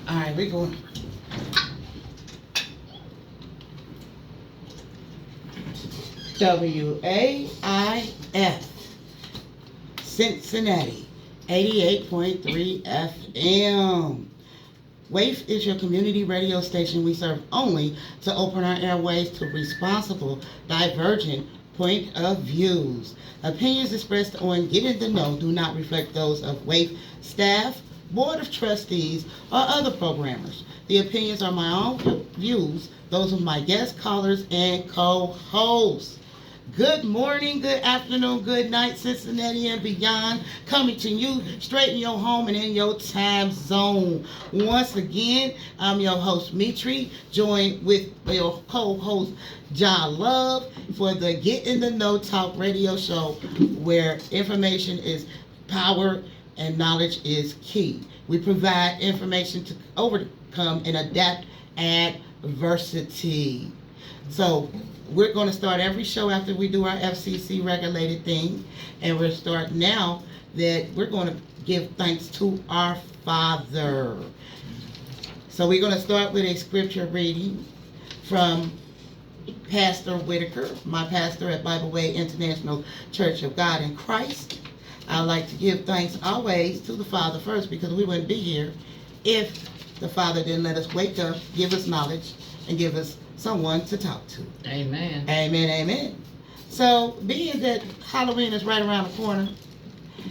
All right, we're going. WAIF, Cincinnati, 88.3 FM. WAIF is your community radio station. We serve only to open our airways to responsible, divergent point of views. Opinions expressed on Get in the Know do not reflect those of WAIF staff, board of trustees, or other programmers. The opinions are my own views, those of my guest callers and co-hosts. Good morning, good afternoon, good night, Cincinnati and beyond. Coming to you straight in your home and in your time zone. Once again, I'm your host, Metri, joined with your co-host, John Love, for the Get in the Know Talk radio show, where information is power and knowledge is key. We provide information to overcome and adapt adversity. So we're going to start every show after we do our FCC regulated thing. And we're starting now that we're going to give thanks to our Father. So we're going to start with a scripture reading from Pastor Whitaker, my pastor at Bible Way International Church of God in Christ. I like to give thanks always to the Father first, because we wouldn't be here if the Father didn't let us wake up, give us knowledge, and give us someone to talk to. Amen. Amen, amen. So, being that Halloween is right around the corner,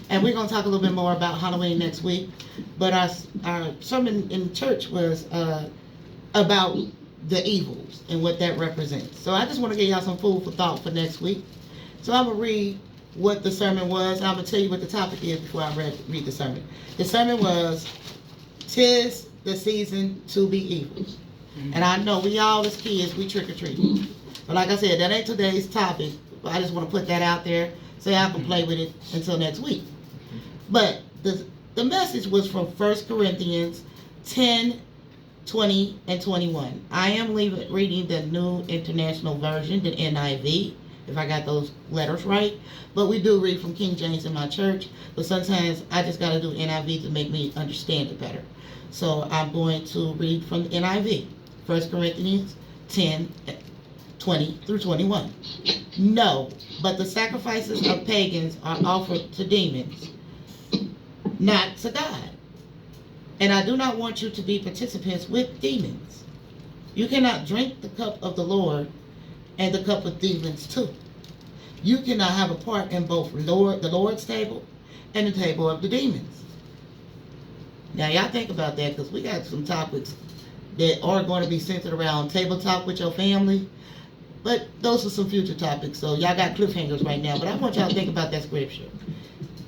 and we're going to talk a little bit more about Halloween next week, but our sermon in church was about the evils and what that represents. So I just want to give y'all some food for thought for next week. So I'm going to read what the sermon was. I'm going to tell you what the topic is before I read the sermon. The sermon was, "'Tis the season to be evil." And I know we all as kids, we trick-or-treating. But like I said, that ain't today's topic. But I just want to put that out there so y'all can play with it until next week. But the message was from 1 Corinthians 10, 20, and 21. I am reading the New International Version, the NIV, if I got those letters right. But we do read from King James in my church. But sometimes I just got to do NIV to make me understand it better. So I'm going to read from the NIV. 1 Corinthians 10, 20 through 21. "No, but the sacrifices of pagans are offered to demons, not to God. And I do not want you to be participants with demons. You cannot drink the cup of the Lord and the cup of demons too. You cannot have a part in both the Lord's table and the table of the demons." Now y'all think about that, because we got some topics that are going to be centered around table talk with your family. But those are some future topics, so y'all got cliffhangers right now. But I want y'all to think about that scripture.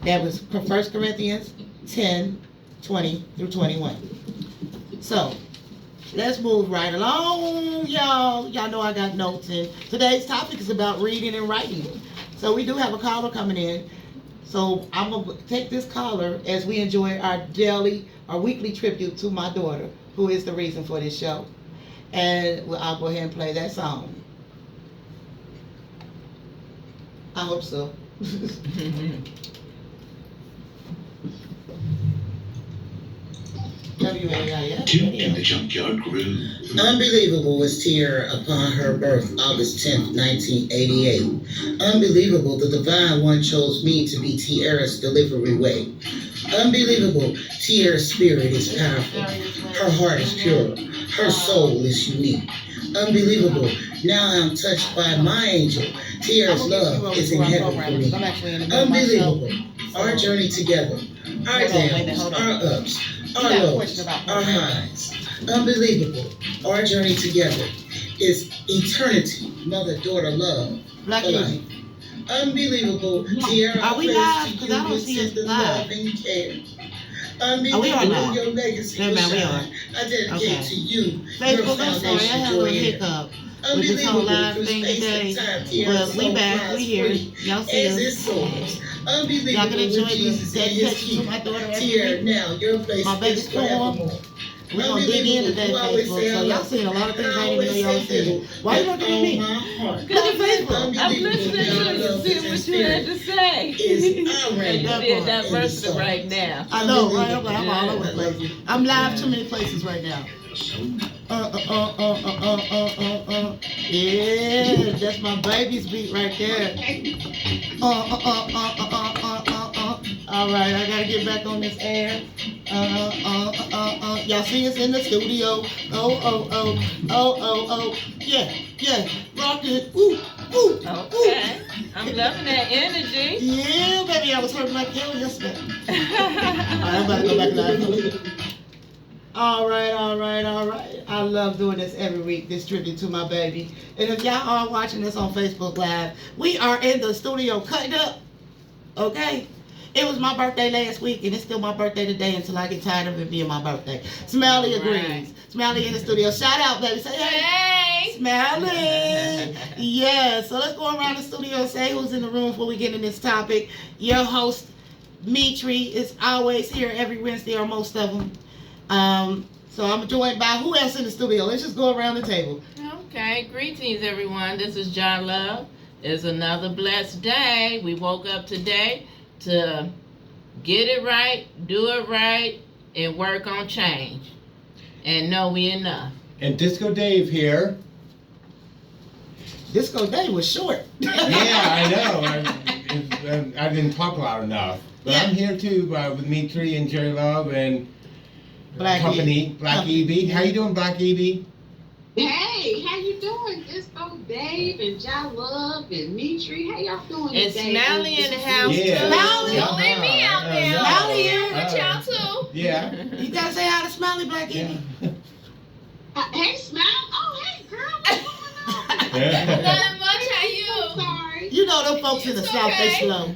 That was 1 Corinthians 10, 20 through 21. So, let's move right along, y'all. Y'all know I got notes, and today's topic is about reading and writing. So we do have a caller coming in. So I'm going to take this caller as we enjoy our weekly tribute to my daughter, who is the reason for this show. And I'll go ahead and play that song. I hope so. WAIF. Two in the junkyard grew. Unbelievable was Tierra upon her birth, August 10th, 1988. Unbelievable, the Divine One chose me to be Tierra's delivery way. Unbelievable, Tierra's spirit is powerful. Her heart is pure. Her soul is unique. Unbelievable, now I'm touched by my angel. Tierra's love is in heaven for me. Unbelievable, our journey together. Our downs, our ups, our lows, our highs. Unbelievable, our journey together is eternity, mother-daughter love. Life. Unbelievable, Tierra, Are we live? Because I don't see us live. Unbelievable, your legacy will shine. I dedicate to you Facebook, I'm sorry, I had a little hiccup with this whole live thing today. But we back, we here. Y'all see us. Y'all can enjoy this dedication to my daughter every week. Now, your place My baby's is forevermore. We're gonna dig in today, Facebook. So y'all seen a lot of things I didn't even know y'all seen. Why you looking at me? Go Facebook. I'm listening to you, see what you had to say. And you did that verse right now. I know, right? I'm all over the place. I'm live too many places right now. Yeah, that's my baby's beat right there. All right, I gotta get back on this air. Y'all see us in the studio. Yeah, rock it. Ooh. Okay, I'm loving that energy. Yeah, baby, I was hurting like hell yesterday. All right, I'm about to go back live. All right. I love doing this every week, this tribute to my baby. And if y'all are watching this on Facebook Live, we are in the studio cutting up. Okay? It was my birthday last week, and it's still my birthday today until I get tired of it being my birthday. Smiley agrees. Right. Smiley in the studio. Shout out, baby. Say hey. Hey! Smiley. Yeah, so let's go around the studio and say who's in the room before we get in this topic. Your host, Metri, is always here every Wednesday, or most of them. So I'm joined by who else in the studio? Let's just go around the table. Okay, greetings everyone. This is John Love. It's another blessed day. We woke up today to get it right, do it right, and work on change. And know we enough. And Disco Dave here. Disco Day was short. Yeah, I know. I didn't talk loud enough. But Yeah. I'm here too with Metri and Jerry Love and Black company, Black Evie. How you doing, Black Evie? Hey, how you doing? Disco Dave and John Love and Metri. How y'all doing And today? Smiley in the house Yeah. too. Smiley. Don't leave me out there. Smiley here. With y'all too. Yeah. You gotta say hi to Smiley, Black Evie. Hey, Smile. Oh, hey, girl. What's going on? Yeah. Not much. How I'm you? sorry. You know them folks in the It's South, they okay. slow.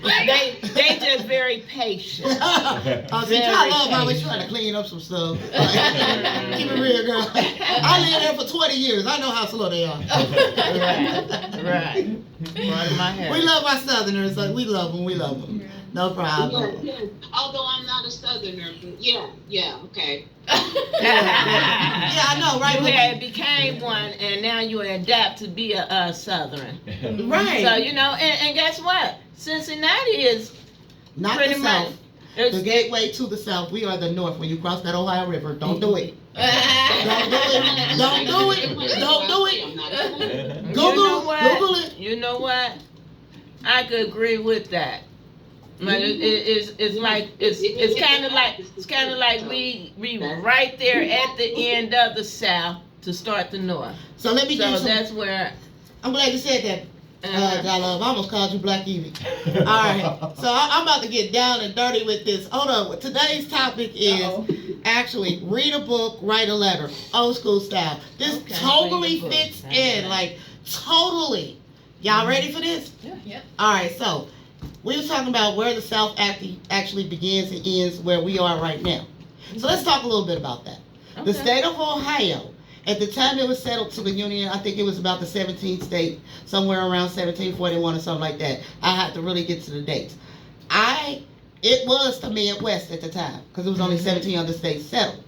They just very patient. Oh, see, Very I love always patient. trying to clean up some stuff. Keep it real, girl. I lived there for 20 years. I know how slow they are. Right. Part of my hair. We love our Southerners. Like, we love them. No problem. Yeah. Although I'm not a Southerner, but yeah, okay. Yeah, I know, right? You But- had became one, and now you adapt to be a Southern. Right. So you know, and guess what? Cincinnati is Not pretty the much. South. The gateway to the South. We are the North. When you cross that Ohio River, don't do it. Don't do it. Don't do it. Don't do it. I'm not a Southerner. Google, You know what? Google it. You know what? I could agree with that. But it's like it's kind of like we right there at the end of the South to start the North. So let me give you So some. that's where. I'm glad you said that. God love. I almost called you Black Evie. All right. So I'm about to get down and dirty with this. Hold on. Today's topic is actually read a book, write a letter, old school style. This Okay, totally read a book. fits That's in, right. like totally. Y'all ready for this? Yeah. All right. So we was talking about where the South actually begins and ends where we are right now. So let's talk a little bit about that. The state of Ohio, at the time it was settled to the Union, I think it was about the 17th state, somewhere around 1741 or something like that. I had to really get to the dates. It was the Midwest at the time, because it was only 17 other states settled.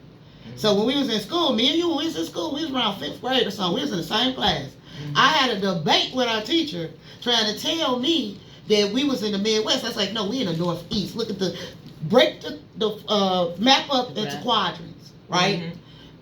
So when we was in school, me and you, when we was in school, we was around 5th grade or something, we was in the same class. I had a debate with our teacher trying to tell me that we was in the Midwest. I was like, no, we in the Northeast. Look at break the map up into Right. quadrants, right? Mhm.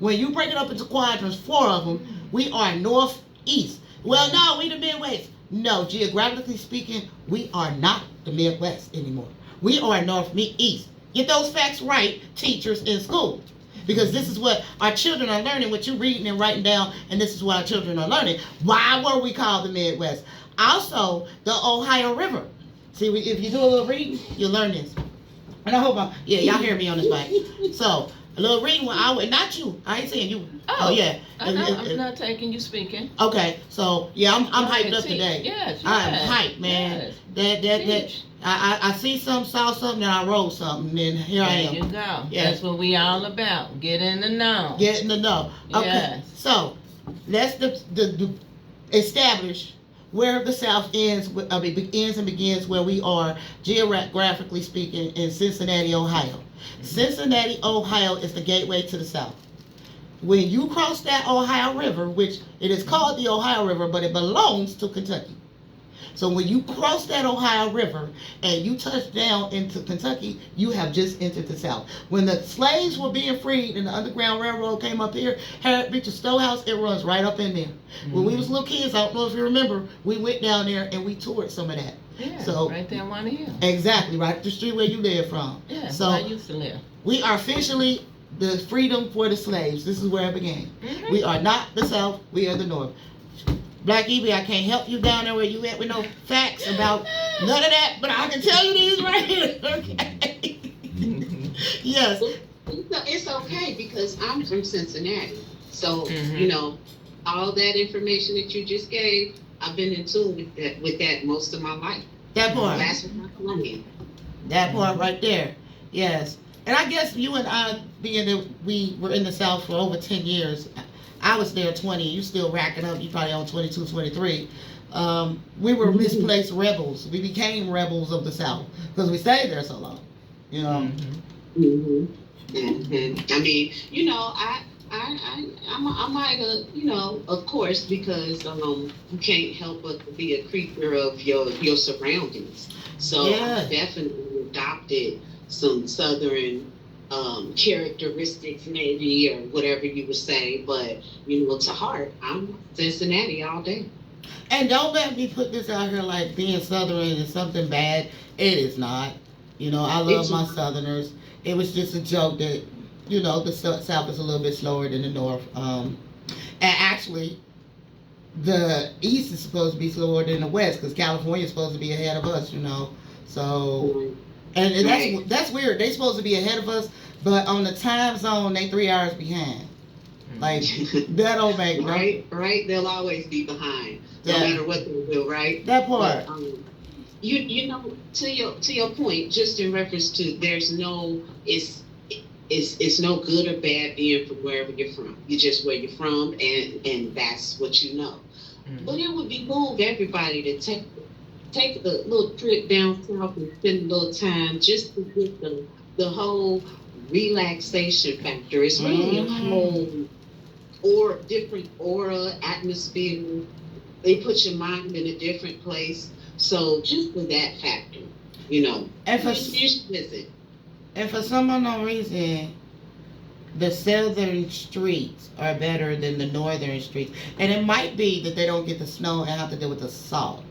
When you break it up into quadrants, 4 of them, we are Northeast. Well, no, we the Midwest. No, geographically speaking, we are not the Midwest anymore. We are Northeast. Get those facts right, teachers in school. Because this is what our children are learning, what you're reading and writing down, and this is what our children are learning. Why were we called the Midwest? Also, the Ohio River. See, if you do a little reading, you'll learn this. And I hope y'all hear me on this mic. So, a little reading when not you. I ain't saying you. Oh yeah. I'm not taking you speaking. Okay, so yeah, I'm hyped up Teach. today. Yes, I'm yes, hyped, man. yes. Teach. I see something, saw something, and I wrote something, and here I There you am. go. Yeah. That's what we all about. Get in the know. Getting to know. Okay, Yes. so let's establish where the South ends, ends and begins where we are geographically speaking in Cincinnati, Ohio. Cincinnati, Ohio is the gateway to the South. When you cross that Ohio River, which it is called the Ohio River, but it belongs to Kentucky. So when you cross that Ohio River and you touch down into Kentucky, you have just entered the South. When the slaves were being freed and the Underground Railroad came up here, Harriet Beecher Stonehouse, it runs right up in there. When we was little kids, I don't know if you remember, we went down there and we toured some of that. Yeah, So right there on one hill. exactly, right up the street where you live from. Yeah, So where I used to live. we are officially the freedom for the slaves. This is where it began. Mhm. We are not the South, we are the North. Black Evie, I can't help you down there where you at with no facts about none of that, but I can tell you these right here. Okay. Yes. It's okay because I'm from Cincinnati. So, Mhm. you know, all that information that you just gave, I've been in tune with that most of my life. That part. That's what I'm Colombian. That part right there. Yes. And I guess you and I, being that we were in the South for over 10 years, I was there 20, you still racking up, you probably on 22, 23. We were misplaced rebels. We became rebels of the South because we stayed there so long. You know? Mhm. I mean, you know, I might have, you know, of course, because you can't help but to be a creature of your surroundings. So Yeah. I definitely adopted some Southern characteristics, maybe, or whatever you would say. But you know, to heart, I'm Cincinnati all day. And don't let me put this out here like being Southern is something bad. It is not. You know, I love It's my not. Southerners. It was just a joke that, you know, the South is a little bit slower than the North. And actually, the East is supposed to be slower than the West because California is supposed to be ahead of us, you know. So, and Right. that's weird. They supposed to be ahead of us, but on the time zone, they 3 hours behind. Like, that don't make no. Right. They'll always be behind, no Yeah. matter what they do. Right. That part. But, you know, to your point, just in reference to there's no it's no good or bad being from wherever you're from. You're just where you're from, and that's what you know. But it would behoove everybody to take a little trip down south and spend a little time just to get the whole relaxation factor. It's really a whole different aura, atmosphere. They put your mind in a different place. So just for that factor, you know, And for, you should visit. and for some unknown reason, the southern streets are better than the northern streets. And it might be that they don't get the snow and have to deal with the salt.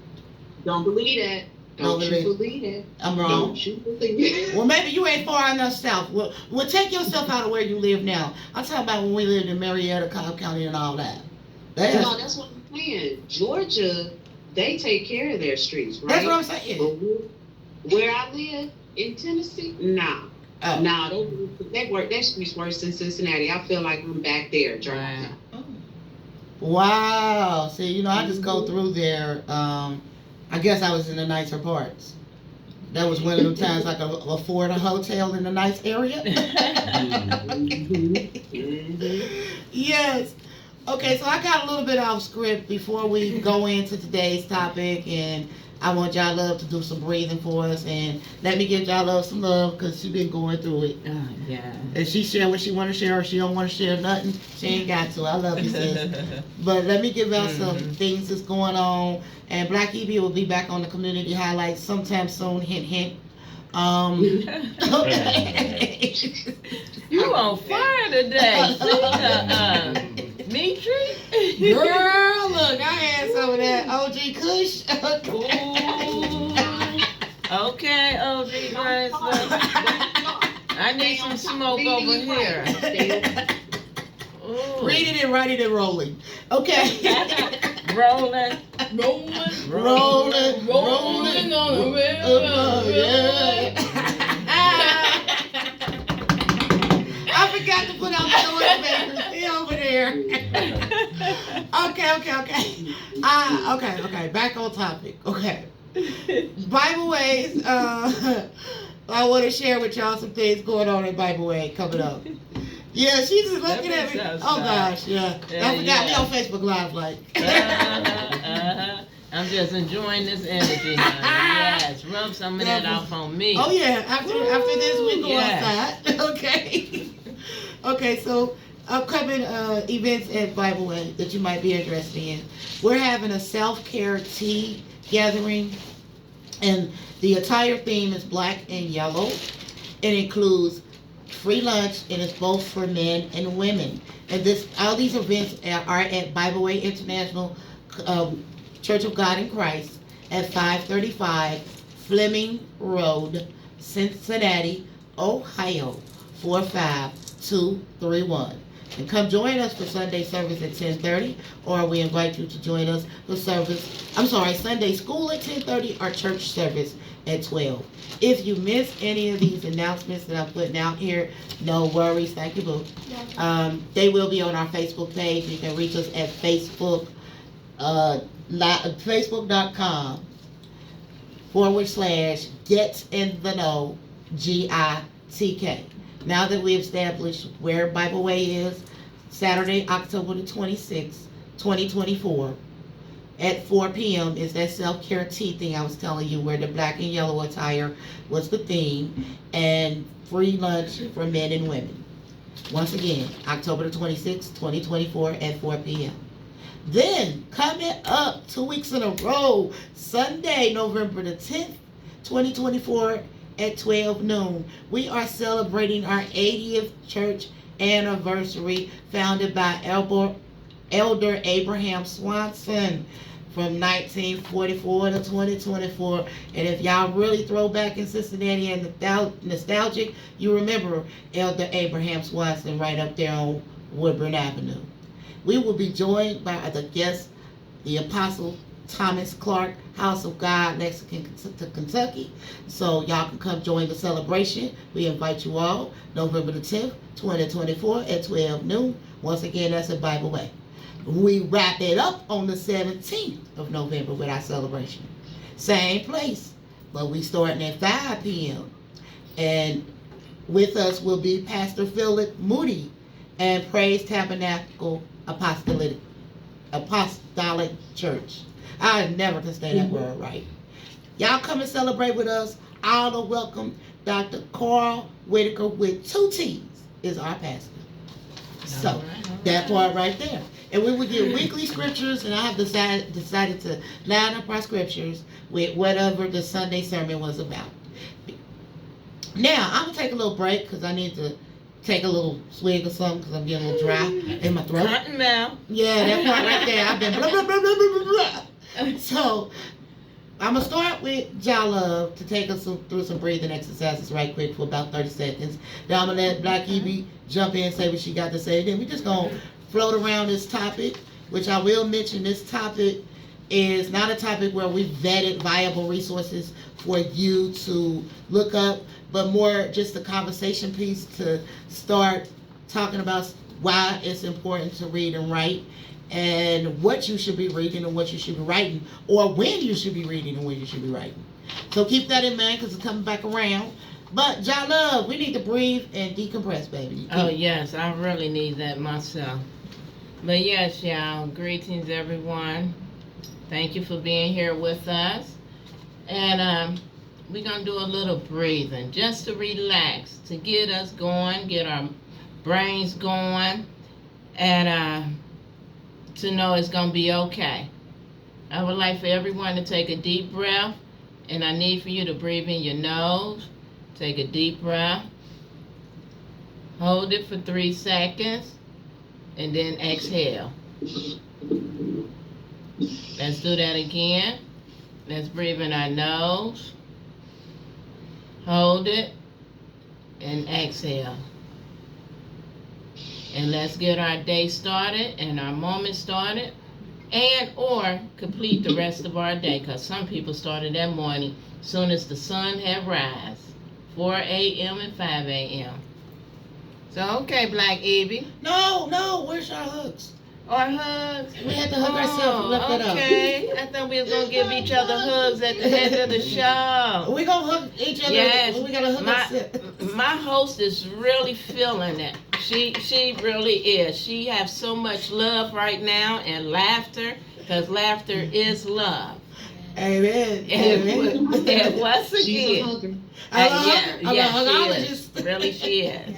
Don't believe that. Don't you believe it. I'm wrong. Don't you believe it. Well, maybe you ain't far enough south. Well, take yourself out of where you live now. I'm talking about when we lived in Marietta, Cobb County, and all that. No, that's what I'm saying. Georgia, they take care of their streets, right? That's what I'm saying. But where I live in Tennessee, nah. Oh. Nah, that street's worse than Cincinnati. I feel like I'm back there driving. Wow. See, you know, I just go through there. I guess I was in the nicer parts. That was one of them times I could afford a hotel in a nice area. Yes. Okay, so I got a little bit off script before we go into today's topic, and I want y'all love to do some breathing for us, and let me give y'all love some love because she been going through it. Oh, yeah. And she share what she want to share, or she don't want to share nothing. She ain't got to. I love you, sis. But let me give y'all some things that's going on. And Black Evie will be back on the community highlights sometime soon. Hint, hint. Okay. You on fire today. Metri? Girl, look, I had some of that OG Kush. Okay, OG guys. I need some smoke over here. Ooh. Read it and write it and rolling. Okay. Rolling. Rolling on the river. Yeah. I forgot to put out the noise makers. He over there. Okay. Okay. Back on topic. Okay. Bible Ways. I want to share with y'all some things going on in Bible Way coming up. Yeah, she's just looking at me. Oh gosh, yeah. I forgot we on Facebook Live, like. I'm just enjoying this energy, honey. Yes, rub some of that off on me. Oh yeah, after this we go yes. outside. Okay. Okay, so upcoming events at Bible Way that you might be interested in. We're having a self-care tea gathering, and the entire theme is black and yellow. It includes free lunch, and it's both for men and women. And all these events are at Bible Way International Church of God in Christ at 535 Fleming Road, Cincinnati, Ohio 45231. And come join us for Sunday service at 10:30, or we invite you to join us for Sunday school at 10:30 or church service at 12. If you miss any of these announcements that I'm putting out here, no worries. Thank you, boo. They will be on our Facebook page. You can reach us at facebook.com/GetInTheKnow GiTK. Now that we established where Bible Way is, Saturday, October the 26th, 2024, at 4 p.m. is that self-care tea thing I was telling you, where the black and yellow attire was the theme, and free lunch for men and women. Once again, October the 26th, 2024 at 4 p.m. Then, coming up 2 weeks in a row, Sunday, November the 10th, 2024 at 12 noon, we are celebrating our 80th church anniversary, founded by Elder Abraham Swanson from 1944 to 2024. And if y'all really throw back in Cincinnati and nostalgic, you remember Elder Abraham Swanson right up there on Woodburn Avenue. We will be joined by the guest, the Apostle Thomas Clark, House of God, Lexington to Kentucky. So y'all can come join the celebration. We invite you all, November the 10th, 2024 at 12 noon. Once again, that's at Bible Way. We wrap it up on the 17th of November with our celebration. Same place, but we starting at 5 p.m. And with us will be Pastor Philip Moody and Praise Tabernacle Apostolic Church. I never can say that word right. Y'all come and celebrate with us. All are welcome. Dr. Carl Whitaker with 2 T's is our pastor. So, all right. That part right there. And we would give weekly scriptures, and I have decided to line up our scriptures with whatever the Sunday sermon was about. Now, I'm going to take a little break because I need to take a little swig or something because I'm getting a little dry in my throat. Cotton mouth. Yeah, that part right there. I've been blah, blah, blah, blah, blah, blah. So, I'm going to start with John Love to take us through some breathing exercises right quick for about 30 seconds. Then I'm going to let Black Evie jump in and say what she got to say. Then we're just going to float around this topic, which I will mention. This topic is not a topic where we vetted viable resources for you to look up, but more just a conversation piece to start talking about why it's important to read and write, and what you should be reading and what you should be writing, or when you should be reading and when you should be writing. So keep that in mind because it's coming back around. But John Love, we need to breathe and decompress, baby. Oh yes, I really need that myself. But yes, y'all, greetings everyone. Thank you for being here with us. And we're going to do a little breathing just to relax, to get us going, get our brains going, and to know it's going to be okay. I would like for everyone to take a deep breath, and I need for you to breathe in your nose. Take a deep breath. Hold it for 3 seconds, and then exhale. Let's do that again. Let's breathe in our nose. Hold it, and exhale. And let's get our day started and our moment started, and or complete the rest of our day, because some people started that morning soon as the sun had rise, 4 a.m. and 5 a.m. So, okay, Black Evie. No, where's our hugs? Our hugs? We had to hug ourselves and lift it up. Okay, I thought we was going to give each other hugs at the end of the show. We gonna hug each other. Yes, We gotta hug ourselves. my host is really feeling it. She really is. She has so much love right now and laughter, because laughter is love. Amen. And, Amen. and once She's a again, hugger. I'm a hugologist. she is. Really, she is.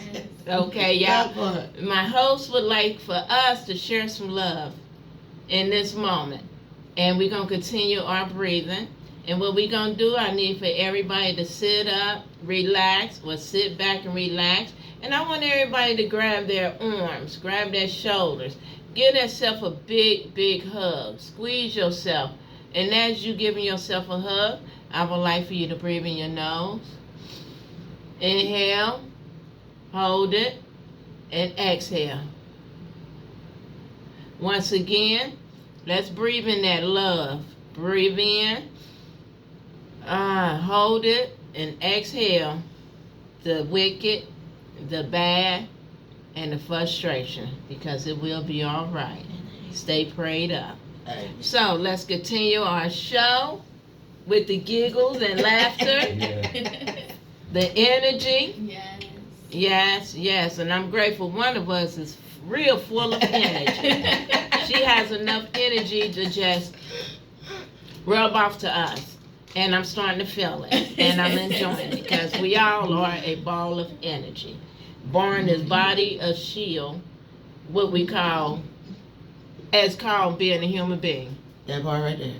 Okay, That y'all. part. My host would like for us to share some love in this moment. And we're going to continue our breathing. And what we're going to do, I need for everybody to sit up, relax, or sit back and relax. And I want everybody to grab their arms, grab their shoulders. Give yourself a big, big hug. Squeeze yourself. And as you giving yourself a hug, I would like for you to breathe in your nose. Inhale, hold it, and exhale. Once again, let's breathe in that love. Breathe in, hold it, and exhale the wicked, the bad, and the frustration, because it will be all right. Stay prayed up. So let's continue our show with the giggles and laughter, the energy. Yes, and I'm grateful one of us is real full of energy. She has enough energy to just rub off to us. And I'm starting to feel it. And I'm enjoying it because we all are a ball of energy. Born as body of shield, what we call, as called being a human being. That part right there.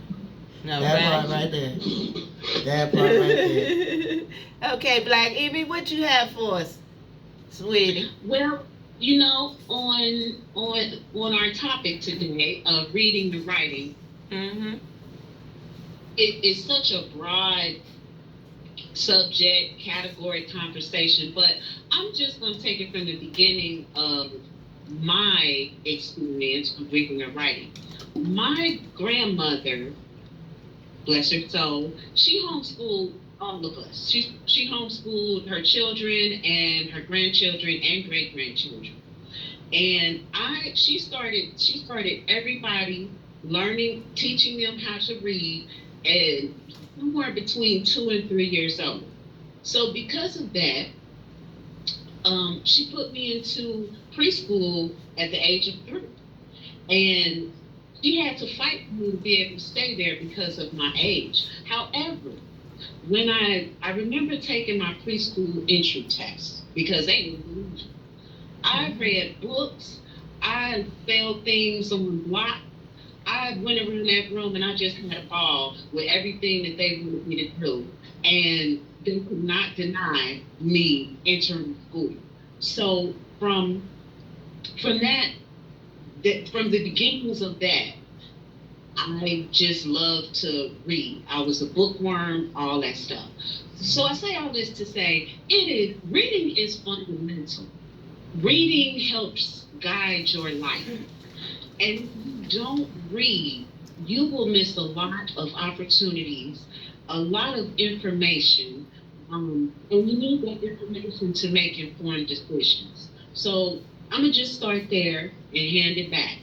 No, That part right there. That part right there. Okay, Black Evie, what you have for us, sweetie? Well, you know, on our topic today of reading and writing, Mm-hmm. it is such a broad subject, category, conversation, but I'm just going to take it from the beginning of my experience of reading and writing. My grandmother, bless her soul, she homeschooled all of us. She homeschooled her children and her grandchildren and great grandchildren. And she started everybody learning, teaching them how to read, and somewhere between 2 and 3 years old. So because of that, she put me into preschool at the age of 3. And she had to fight for me to be able to stay there because of my age. However, when I remember taking my preschool entry test, because they didn't believe it. I read books, I spelled things on block. I went around that room and I just had a ball with everything that they wanted me to do. And they could not deny me entering school. So from the beginnings of that, I just loved to read. I was a bookworm, all that stuff. So I say all this to say, reading is fundamental. Reading helps guide your life. And if you don't read, you will miss a lot of opportunities, a lot of information, and you need that information to make informed decisions. So I'm going to just start there and hand it back.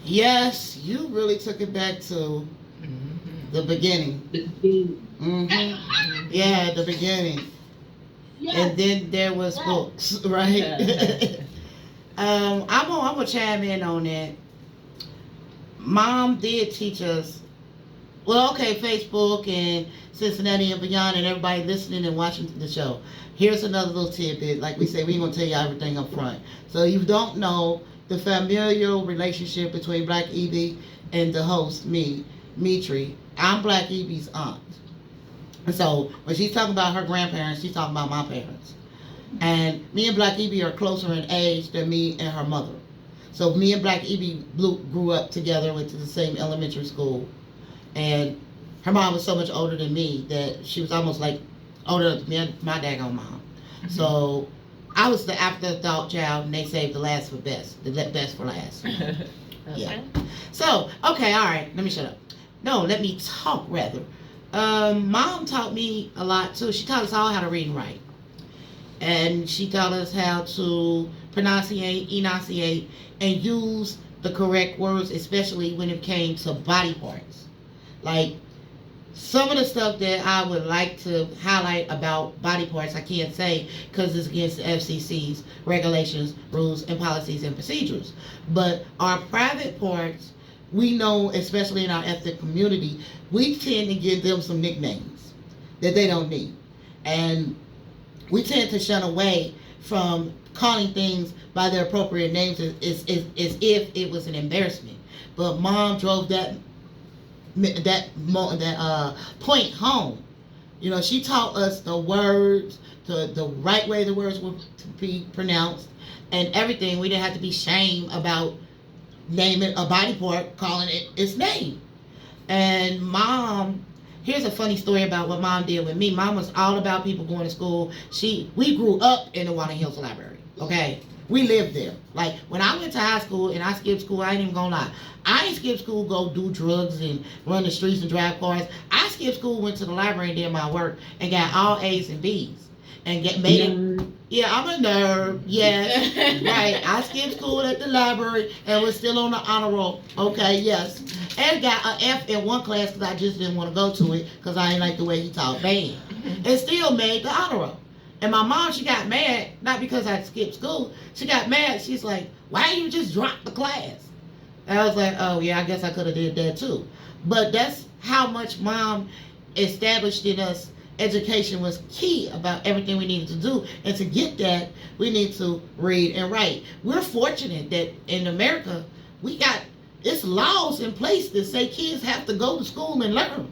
Yes, you really took it back to the beginning. Mm-hmm. Yeah, the beginning. Yes. And then there was books, right? I'm gonna chime in on that. Mom did teach us. Well, okay, Facebook and Cincinnati and beyond, and everybody listening and watching the show. Here's another little tidbit. Like we say, we ain't gonna tell you everything up front. So you don't know the familial relationship between Black Evie and the host, me, Metri. I'm Black Evie's aunt. And so when she's talking about her grandparents, she's talking about my parents. And me and Black Evie are closer in age than me and her mother. So me and Black Evie grew up together, went to the same elementary school. And her mom was so much older than me that she was almost like older than me and my daggone mom. Mm-hmm. So I was the afterthought child, and they saved the last for best. The best for last. Okay. Yeah. So, okay, all right. Let me shut up. No, let me talk rather. Mom taught me a lot too. She taught us all how to read and write. And she taught us how to pronunciate, enunciate, and use the correct words, especially when it came to body parts. Like, some of the stuff that I would like to highlight about body parts, I can't say because it's against the FCC's regulations, rules, and policies and procedures. But our private parts, we know, especially in our ethnic community, we tend to give them some nicknames that they don't need. And we tend to shun away from calling things by their appropriate names as if it was an embarrassment. But Mom drove that point home. You know, she taught us the words, the right way the words were to be pronounced, and everything. We didn't have to be shamed about naming a body part, calling it its name. And Mom, here's a funny story about what Mom did with me. Mom was all about people going to school. We grew up in the Walnut Hills Library, okay? We lived there. Like, when I went to high school and I skipped school, I ain't even gonna lie. I ain't skipped school, go do drugs and run the streets and drive cars. I skipped school, went to the library and did my work and got all A's and B's. And made it. Yeah, I'm a nerd. Yes. Right. I skipped school at the library and was still on the honor roll. Okay, yes. And got an F in one class because I just didn't want to go to it because I didn't like the way he taught band. And still made the honor roll. And my mom, she got mad, not because I skipped school. She got mad. She's like, why didn't you just drop the class? And I was like, oh, yeah, I guess I could have did that too. But that's how much Mom established in us. Education was key about everything we needed to do. And to get that, we need to read and write. We're fortunate that in America, it's laws in place that say kids have to go to school and learn.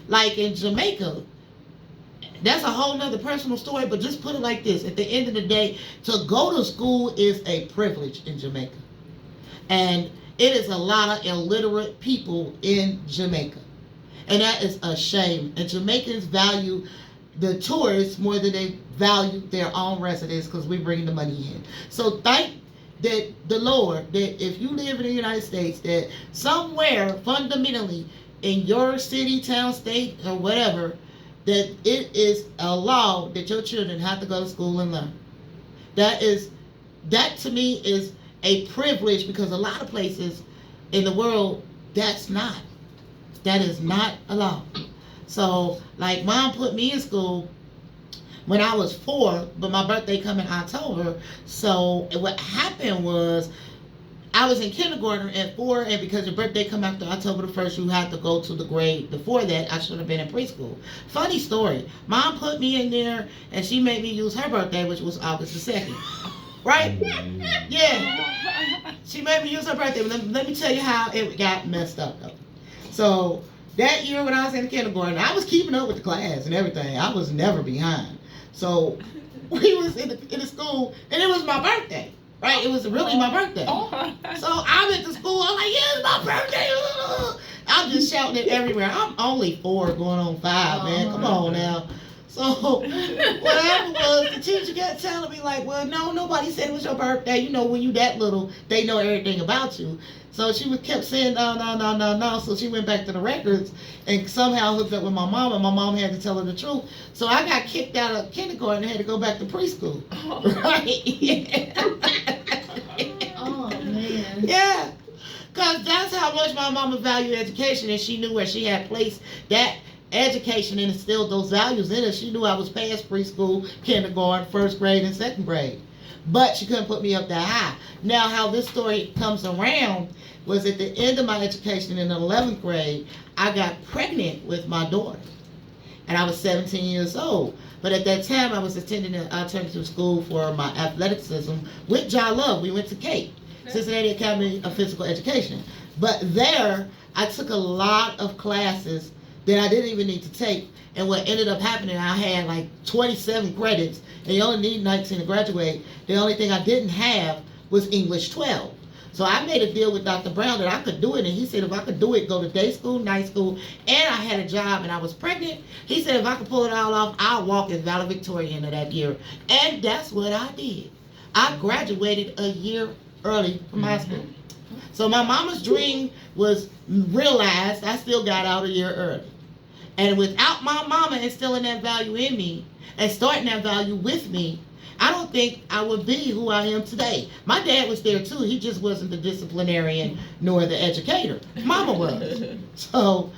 Like in Jamaica, that's a whole nother personal story, but just put it like this. At the end of the day, to go to school is a privilege in Jamaica. And it is a lot of illiterate people in Jamaica. And that is a shame. And Jamaicans value the tourists more than they value their own residents because we bring the money in. So thank the Lord that if you live in the United States, that somewhere fundamentally in your city, town, state, or whatever, that it is a law that your children have to go to school and learn. That to me is a privilege because a lot of places in the world, that is not allowed. So, like, Mom put me in school when I was 4, but my birthday come in October. So what happened was I was in kindergarten at 4, and because your birthday come after October the 1st, you had to go to the grade before that. I should have been in preschool. Funny story. Mom put me in there, and she made me use her birthday, which was August the 2nd. Right? Yeah. She made me use her birthday. But let me tell you how it got messed up, though. So that year when I was in kindergarten, I was keeping up with the class and everything. I was never behind. So we was in the school, and it was my birthday, right? It was really my birthday. So I went to school. I'm like, yeah, it's my birthday. I'm just shouting it everywhere. I'm only 4 going on 5, man. Come on now. So what happened was the teacher kept telling me like, well, no, nobody said it was your birthday. You know, when you that little, they know everything about you. So she kept saying no. So she went back to the records and somehow hooked up with my mom, and my mom had to tell her the truth. So I got kicked out of kindergarten and had to go back to preschool. Right? Yeah. Oh, man. Yeah. Because that's how much my mama valued education, and she knew where she had placed that education and instilled those values in us. She knew I was past preschool, kindergarten, 1st grade, and 2nd grade. But she couldn't put me up that high. Now, how this story comes around was at the end of my education in the 11th grade, I got pregnant with my daughter. And I was 17 years old. But at that time, I was attending an alternative school for my athleticism with John Love. We went to CAPE, Cincinnati Academy of Physical Education. But there, I took a lot of classes that I didn't even need to take. And what ended up happening, I had like 27 credits, and you only need 19 to graduate. The only thing I didn't have was English 12. So I made a deal with Dr. Brown that I could do it, and he said if I could do it, go to day school, night school, and I had a job and I was pregnant. He said if I could pull it all off, I'll walk as valedictorian of that year. And that's what I did. I graduated a year early from high school. So my mama's dream was realized. I still got out a year early. And without my mama instilling that value in me and starting that value with me, I don't think I would be who I am today. My dad was there too. He just wasn't the disciplinarian nor the educator. Mama was. So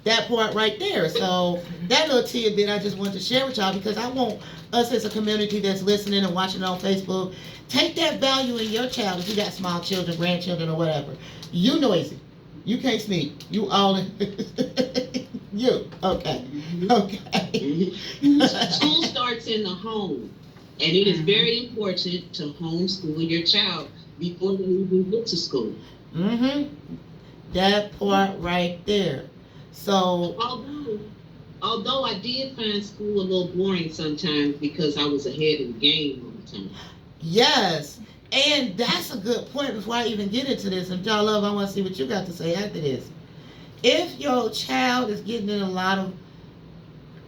that part right there. So that little tidbit I just wanted to share with y'all because I want us as a community that's listening and watching on Facebook, take that value in your child. If you got small children, grandchildren, or whatever, you noisy, you can't sneak, you all in. You okay? Okay. School starts in the home, and it is very important to homeschool your child before they even get to school. That part right there. So Although I did find school a little boring sometimes because I was ahead of the game all the time. yes, and that's a good point. Before I even get into this, and y'all love, I want to see what you got to say after this. If your child is getting in a lot of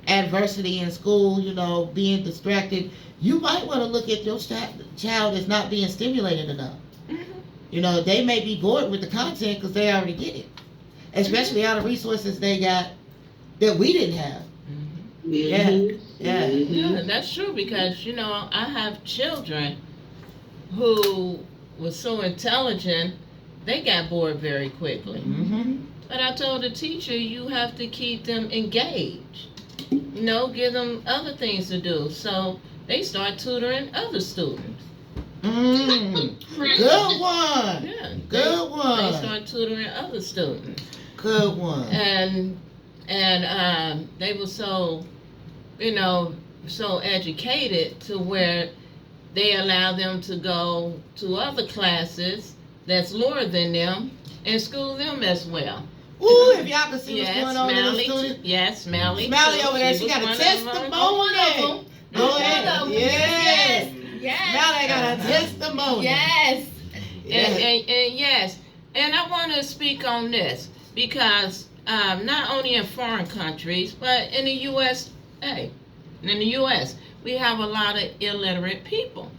adversity in school, you know, being distracted, you might want to look at your child as not being stimulated enough. You know, they may be bored with the content because they already get it, especially all the resources they got that we didn't have. Yeah, that's true because, you know, I have children who were so intelligent, they got bored very quickly. But I told the teacher, you have to keep them engaged. You know, give them other things to do. So they start tutoring other students. Good one. Yeah, Good one. They start tutoring other students. Good one. And they were so, you know, so educated to where they allow them to go to other classes that's lower than them and school them as well. Ooh, if y'all can see what's going on in the student. Yes, Smiley. Smiley over there, she was got a one of them. testimony. One of them. Go ahead. Yes. Yes. Smiley got a testimony. Yes. And yes, and I want to speak on this because not only in foreign countries, but in the U.S., we have a lot of illiterate people.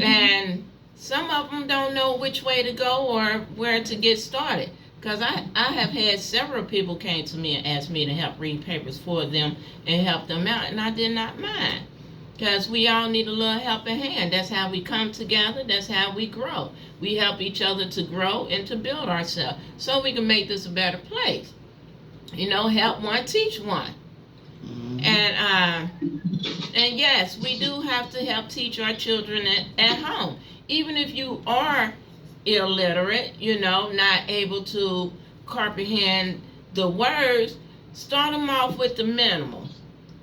And some of them don't know which way to go or where to get started. Because I have had several people came to me and asked me to help read papers for them and help them out, and I did not mind. Because we all need a little helping hand. That's how we come together. That's how we grow. We help each other to grow and to build ourselves so we can make this a better place. You know, help one, teach one. And yes, we do have to help teach our children at home. Even if you are illiterate, you know, not able to comprehend the words, start them off with the minimal.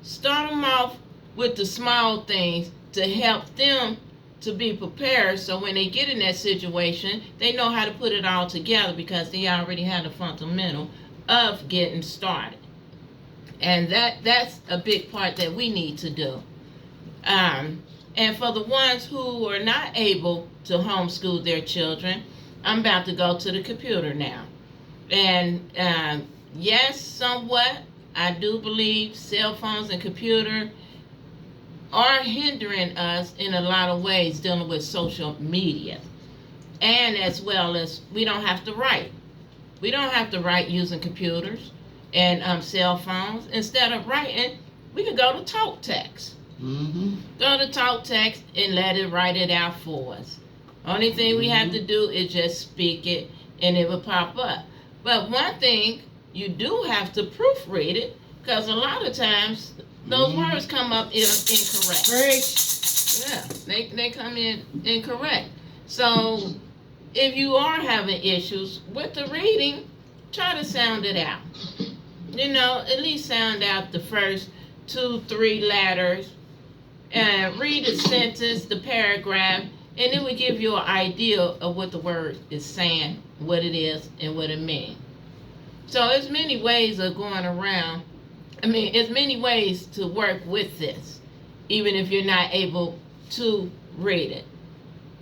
Start them off with the small things to help them to be prepared so when they get in that situation, they know how to put it all together because they already had a fundamental of getting started. And that's a big part that we need to do. And for the ones who are not able to homeschool their children, I'm about to go to the computer now. And yes, somewhat, I do believe cell phones and computer are hindering us in a lot of ways dealing with social media. And as well as we don't have to write. We don't have to write using computers and cell phones. Instead of writing, we can go to talk text. Go to talk text and let it write it out for us. Only thing we have to do is just speak it and it will pop up. But one thing, you do have to proofread it because a lot of times those words come up incorrect. Yeah, they come in incorrect. So if you are having issues with the reading, try to sound it out. You know, at least sound out the first 2-3 letters. Read the sentence, the paragraph, and it will give you an idea of what the word is saying, what it is, and what it means. So there's many ways of going around. There's many ways to work with this, even if you're not able to read it.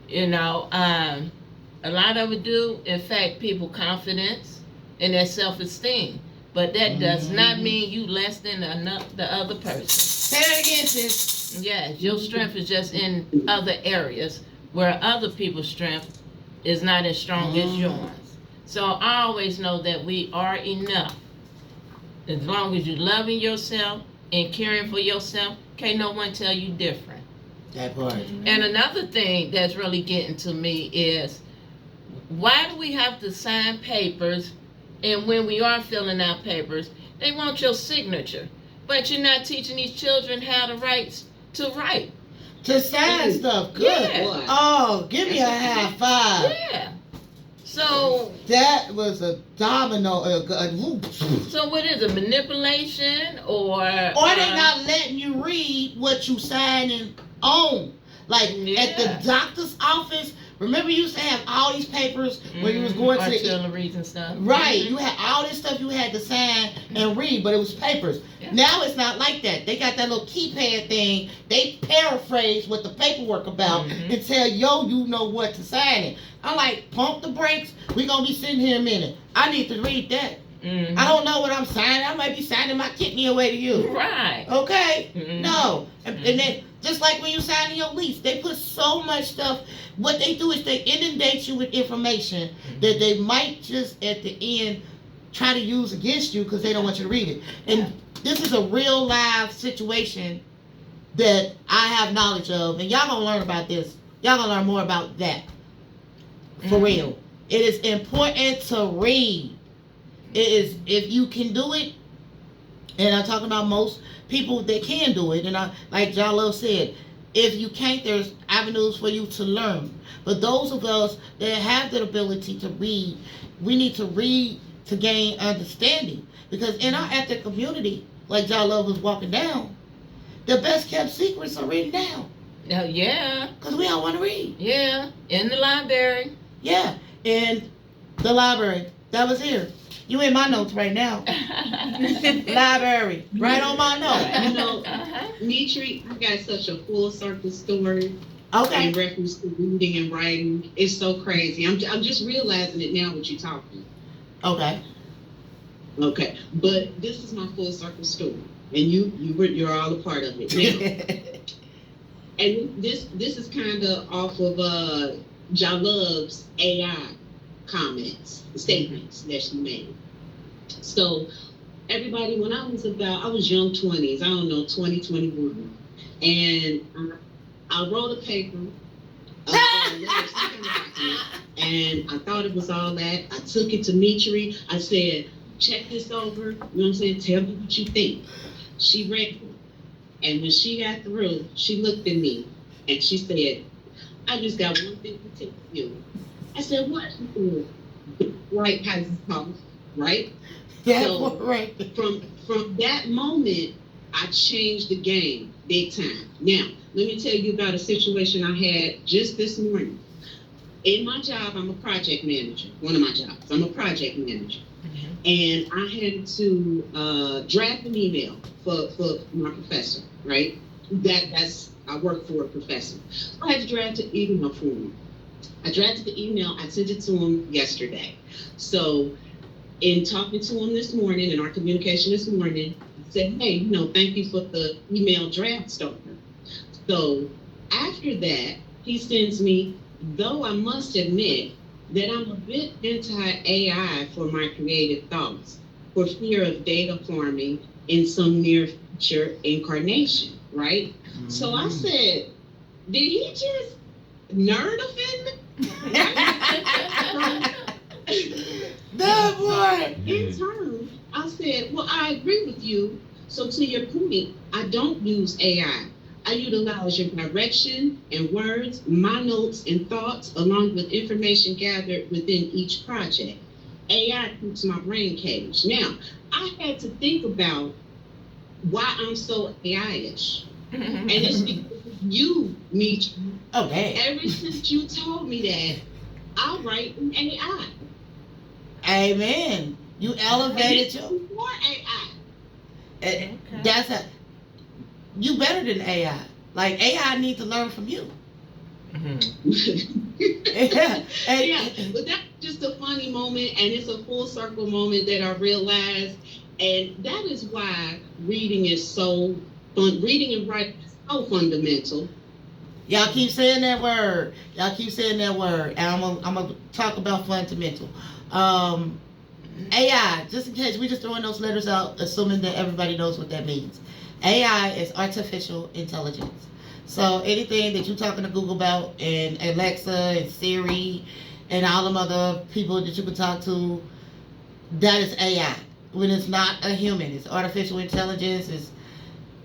You know, a lot of it do affect people's confidence and their self-esteem. But that does not mean you less than the other person. Say that again, sis. Yes, your strength is just in other areas where other people's strength is not as strong as yours. So I always know that we are enough. As long as you're loving yourself and caring for yourself, can't no one tell you different. That part. And another thing that's really getting to me is, why do we have to sign papers? And when we are filling out papers, They want your signature. But you're not teaching these children how to write. To sign stuff. Good. Yeah. Oh, give me a high five. Yeah. So That was a domino. so what is it? Manipulation or they not letting you read what you signing on. Like at Yeah. the doctor's office, remember you used to have all these papers when you was going to the artilleries and stuff. right. Mhm. You had all this stuff you had to sign and read, but it was papers. Yeah. Now it's not like that. They got that little keypad thing. They paraphrase what the paperwork about Mhm. and tell you know what to sign it. I'm like, pump the brakes. We gonna be sitting here a minute. I need to read that. Mhm. I don't know what I'm signing. I might be signing my kidney away to you. Right. Okay? Mhm. No. And then, just like when you signing your lease, they put so much stuff. What they do is they inundate you with information that they might just at the end try to use against you because they don't want you to read it. And this is a real live situation that I have knowledge of. And y'all gonna learn about this. Y'all gonna learn more about that. For Mhm. real. It is important to read. It is, if you can do it, and I'm talking about most people that can do it, and like John Love said, if you can't, there's avenues for you to learn. But those of us that have the ability to read, we need to read to gain understanding. Because in our ethnic community, like John Love was walking down, the best kept secrets are written down. Oh, yeah. Because we don't want to read. Yeah. In the library. Yeah, in the library. That was here. You in my notes right now. Library. Right on my note. You know, Uh-huh. Metri, I got such a full circle story Okay. in reference to reading and writing. It's so crazy. I'm just realizing it now with you talking. Okay. Okay, but this is my full circle story, and you're all a part of it now. And this is kind of off of Jalub's AI comments, statements that she made. So everybody, when I was young 20s, I don't know, 20, 21, and I wrote a paper, and I thought it was all that. I took it to Metri. I said, check this over, you know what I'm saying, tell me what you think. She read it. And when she got through, she looked at me and she said, I just got one thing to tell you. I said, what? Right, has talk, right? Yeah, So, right. From that moment, I changed the game big time. Now, let me tell you about a situation I had just this morning. In my job, I'm a project manager. One of my jobs, I'm a project manager. And I had to draft an email for my professor, right? I work for a professor. I had to draft an email for him. I drafted the email, I sent it to him yesterday. So in talking to him this morning, in our communication this morning, I said, hey, thank you for the email draft starter. So after that, he sends me, though I must admit that I'm a bit anti-AI for my creative thoughts, for fear of data farming in some near future incarnation, right? Mm-hmm. So I said, did he just nerd offend me? That boy! In turn, I said, well, I agree with you. So to your point, I don't use AI. I utilize your direction and words, my notes and thoughts, along with information gathered within each project. AI keeps my brain caged. Now, I had to think about why I'm so AI-ish. And it's because you, Metri. Okay. Ever since you told me that, I write in AI. Amen. You elevated your. More AI. Okay. You better than AI. Like AI need to learn from you. Yeah, but that's just a funny moment, and it's a full circle moment that I realized, and that is why reading is so fun. Reading and writing is so fundamental. Y'all keep saying that word. And I'm gonna talk about fundamental. AI, just in case, we just throwing those letters out, assuming that everybody knows what that means. AI is artificial intelligence. So anything that you're talking to Google about, and Alexa and Siri and all them other people that you can talk to, that is AI. when it's not a human. It's artificial intelligence.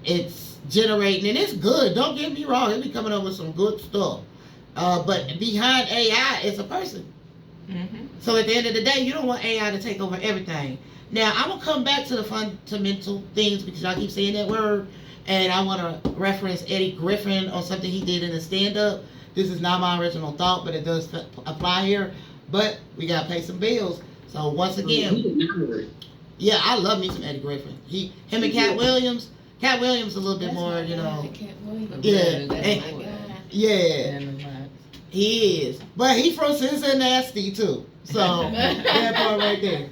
It's generating, and it's good. Don't get me wrong. It be coming up with some good stuff. But behind AI is a person. Mm-hmm. So at the end of the day, you don't want AI to take over everything. Now, I'm going to come back to the fundamental things because y'all keep saying that word. And I want to reference Eddie Griffin on something he did in a stand-up. This is not my original thought, but it does apply here. But we got to pay some bills. So once again, yeah, I love me some Eddie Griffin. Him and Cat Williams. Cat Williams a little bit more, you know. Cat Williams. Yeah. He is. But he from Cincinnati too. So that part right there.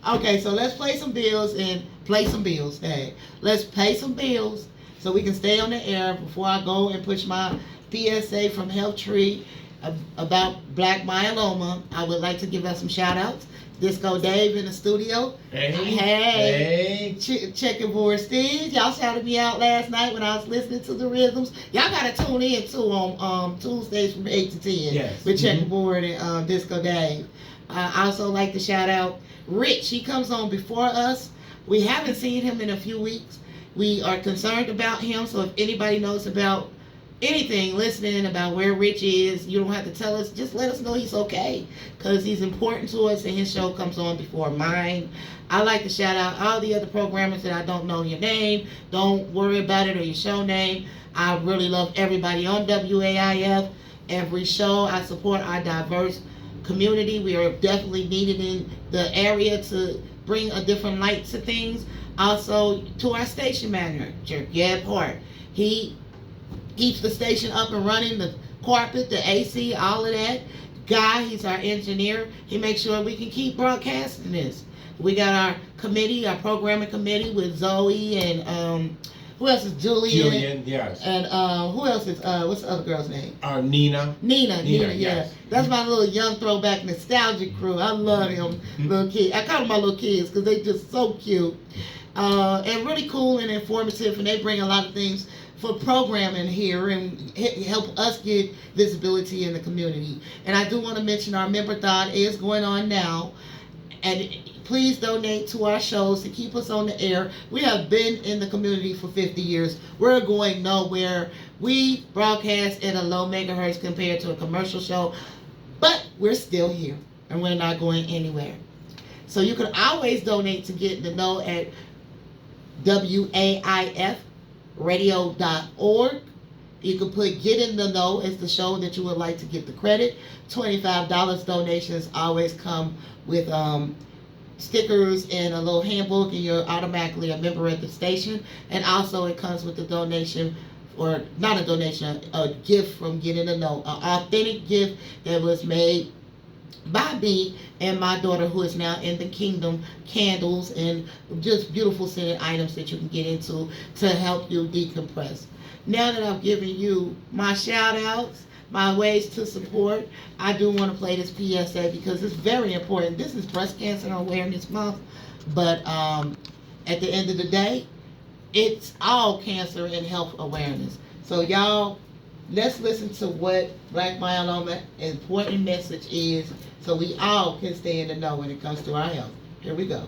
Okay, so let's play some bills and play some bills. Hey, let's pay some bills so we can stay on the air before I go and push my PSA from Health Tree about black myeloma. I would like to give us some shout outs. Disco Dave in the studio. Hey. Checking board Steve. Y'all shouted me out last night when I was listening to the rhythms. Y'all gotta tune in too on Tuesdays from 8 to 10 yes. with Checking Board and Disco Dave. I also like to shout out Rich. He comes on before us. We haven't seen him in a few weeks. We are concerned about him, so if anybody knows about anything listening about where Rich is, you don't have to tell us. Just let us know he's okay, because he's important to us and his show comes on before mine. I like to shout out all the other programmers that I don't know your name. Don't worry about it or your show name. I really love everybody on WAIF. Every show, I support our diverse community. We are definitely needed in the area to bring a different light to things. Also, to our station manager, Gab Hart. He keeps the station up and running, the carpet, the AC, all of that. Guy, he's our engineer. He makes sure we can keep broadcasting this. We got our committee, our programming committee with Zoe and who else is Julian, yes. And who else is what's the other girl's name? Nina, yeah. yes. That's my little young throwback nostalgic crew. I love them little kids. I call them my little kids because they just so cute. And really cool and informative, and they bring a lot of things for programming here and help us get visibility in the community. And I do want to mention our member-thon is going on now, and please donate to our shows to keep us on the air. We have been in the community for 50 years. We're going nowhere. We broadcast at a low megahertz compared to a commercial show, but we're still here and we're not going anywhere. So you can always donate to Get in the Know at WAIFradio.org. You can put Get in the Know as the show that you would like to get the credit. $25 donations always come with stickers and a little handbook, and you're automatically a member at the station. And also it comes with a donation, or not a donation, a gift from Get in the Know, an authentic gift that was made by me and my daughter, who is now in the kingdom, candles and just beautiful scented items that you can get into to help you decompress. Now that I've given you my shout outs, my ways to support, I do want to play this PSA because it's very important. This is Breast Cancer Awareness Month, but at the end of the day, it's all cancer and health awareness. So y'all, let's listen to what Black Myeloma important message is so we all can stay in the know when it comes to our health. Here we go.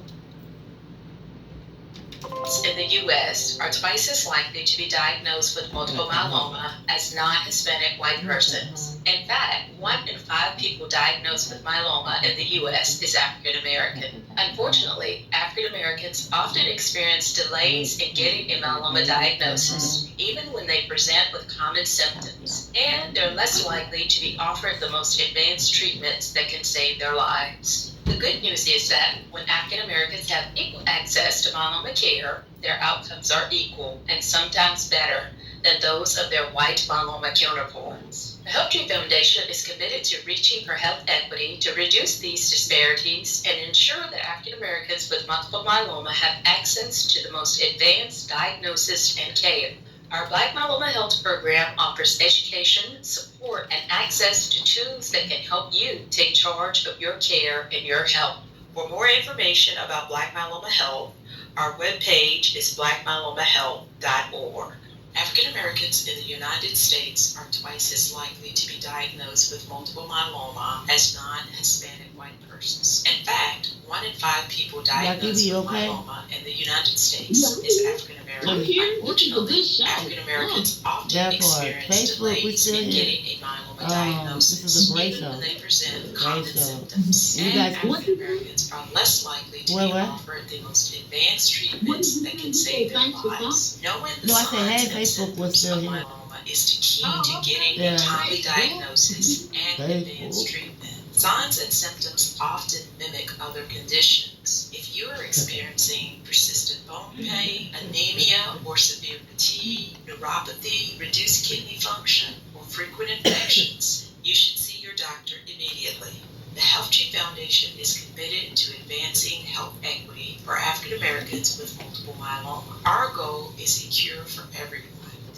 In the U.S. are twice as likely to be diagnosed with multiple myeloma as non-Hispanic white persons. In fact, 1 in 5 people diagnosed with myeloma in the U.S. is African American. Unfortunately, African Americans often experience delays in getting a myeloma diagnosis, even when they present with common symptoms, and they're less likely to be offered the most advanced treatments that can save their lives. The good news is that when African Americans have equal access to myeloma care, their outcomes are equal and sometimes better than those of their white myeloma counterparts. The Health Tree Foundation is committed to reaching for health equity to reduce these disparities and ensure that African Americans with multiple myeloma have access to the most advanced diagnosis and care. Our Black Myeloma Health Program offers education, support, and access to tools that can help you take charge of your care and your health. For more information about Black Myeloma Health, our webpage is blackmyelomahealth.org. African Americans in the United States are twice as likely to be diagnosed with multiple myeloma as non-Hispanic white persons. In fact, 1 in 5 people diagnosed you with okay? myeloma in the United States is African American. I'm here. This is a Unfortunately, good show. African Americans often That part. experience Facebook, we delays still in here. getting a myeloma This diagnosis, is a great even show. when they present Great common show. symptoms. You And guys- African Americans are less likely to What, be what? offered the most advanced treatments that can save their lives. Knowing the No, I said, hey, signs and Facebook was symptoms still of here. myeloma is the key to getting Yeah. a timely diagnosis and advanced Facebook. treatment. Signs and symptoms often mimic other conditions. If you are experiencing persistent bone pain, anemia, or severe fatigue, neuropathy, reduced kidney function, or frequent infections, you should see your doctor immediately. The Health Tree Foundation is committed to advancing health equity for African Americans with multiple myeloma. Our goal is a cure for everyone.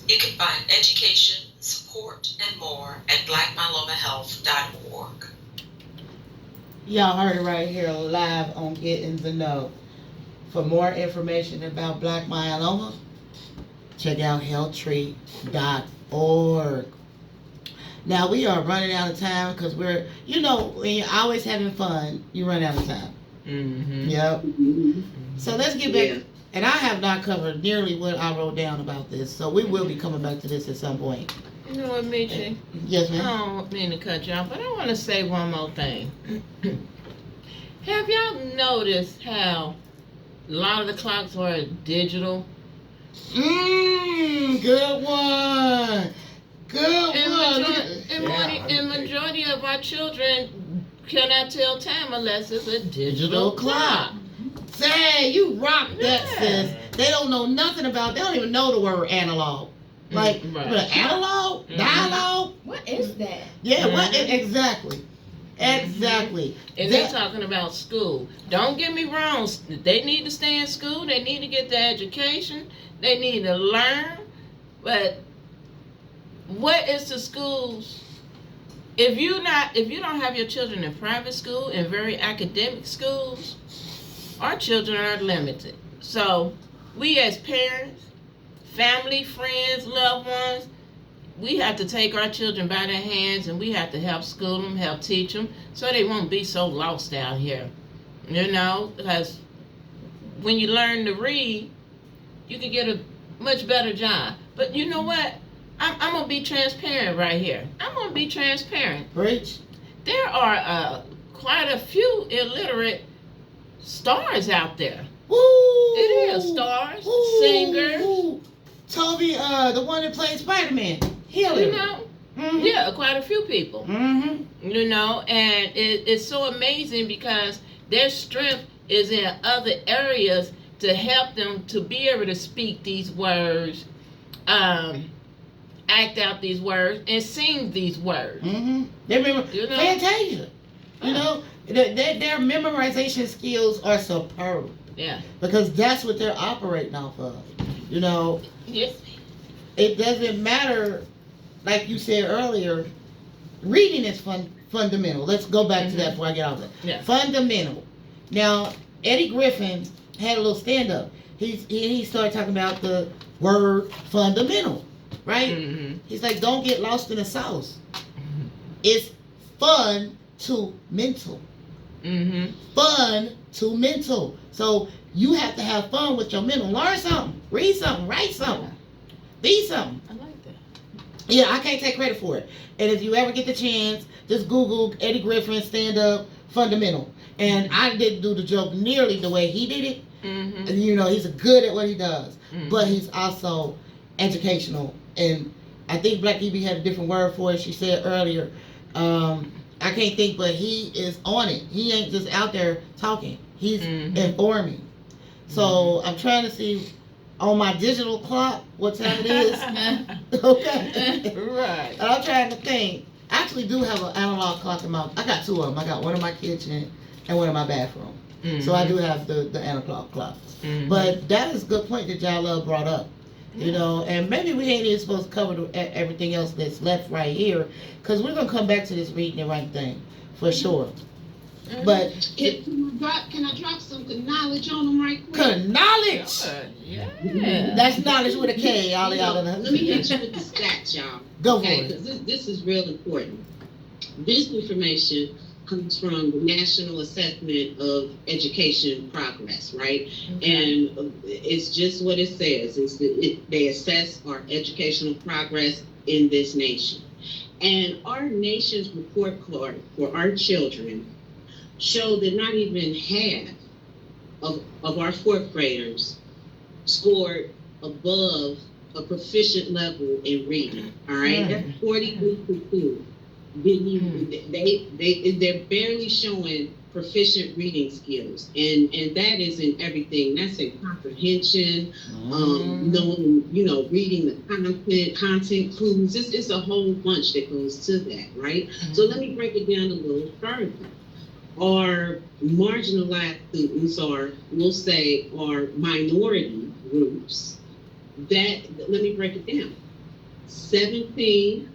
You can find education, support, and more at blackmyelomahealth.org. Y'all heard it right here live on Getting the Know. For more information about black myeloma, check out healthtree.org. Now we are running out of time because we're, when you're always having fun, you run out of time. Mm-hmm. Yep. So let's get back. Yeah. And I have not covered nearly what I wrote down about this, so we will be coming back to this at some point. You know what, Metri? Yes, I ma'am. don't mean to cut you off, but I want to say one more thing. Have y'all noticed how a lot of the clocks are digital? Good one. Good one. And majority of our children cannot tell time unless it's a digital clock. Say, you rock that, Yeah. sis. They don't know nothing about, they don't even know the word analog. Like, Right. what, analog? Mhm. Dialogue? What is that? Yeah, what? Mhm. Exactly. Exactly. And That- they're talking about school. Don't get me wrong. They need to stay in school. They need to get the education. They need to learn. But what is the schools? If you don't have your children in private school, in very academic schools, our children are limited. So we as parents, family, friends, loved ones, we have to take our children by their hands and we have to help school them, help teach them, so they won't be so lost out here. Because when you learn to read, you can get a much better job. But you know what? I'm going to be transparent right here. I'm going to be transparent. Preach. There are quite a few illiterate stars out there. Woo! It is stars, Woo! singers. Woo! Toby, the one that played Spider-Man. Healer. You know, Mhm. yeah, quite a few people. Mm-hmm. And it's so amazing because their strength is in other areas to help them to be able to speak these words, act out these words, and sing these words. Mm-hmm. They remember Fantasia. Their memorization skills are superb Yeah. because that's what they're operating off of. Yes. It doesn't matter, like you said earlier, reading is fundamental. Let's go back to that before I get off that. Yeah. Fundamental. Now, Eddie Griffin had a little stand-up. He started talking about the word fundamental, right? Mm-hmm. He's like, don't get lost in the sauce. It's fun to mental. Mm-hmm. Fun to mental. So you have to have fun with your mental. Learn something. Read something. Write something. Be something. I like that. Yeah, I can't take credit for it. And if you ever get the chance, just Google Eddie Griffin stand-up fundamental. And I didn't do the joke nearly the way he did it. Mm-hmm. And, he's good at what he does. Mm-hmm. But he's also educational. And I think Black EB had a different word for it. She said earlier, I can't think, but he is on it. He ain't just out there talking. He's informing. So I'm trying to see on my digital clock what time it is. Okay. Right. And I'm trying to think. I actually do have an analog clock in I got two of them. I got one in my kitchen and one in my bathroom. So I do have the analog clocks. Mm-hmm. But that is a good point that y'all love brought up. And maybe we ain't even supposed to cover everything else that's left right here, because we're going to come back to this reading and writing thing, for sure. But Can I drop some knowledge on them right quick? knowledge. Yeah. That's knowledge with a K. All y'all in Let me hit you with the stats, y'all. Go for Okay, it. because this is real important. This information comes from the National Assessment of Education Progress, right? Okay. And it's just what it says. They assess our educational progress in this nation. And our nation's report card for our children show that not even half of our fourth graders scored above a proficient level in reading. All right, that's 43%. They're barely showing proficient reading skills, and that is in everything. That's in comprehension, knowing, reading the content clues. It's a whole bunch that goes to that, right? So let me break it down a little further. Our marginalized students, or we'll say our minority groups, let me break it down. 17%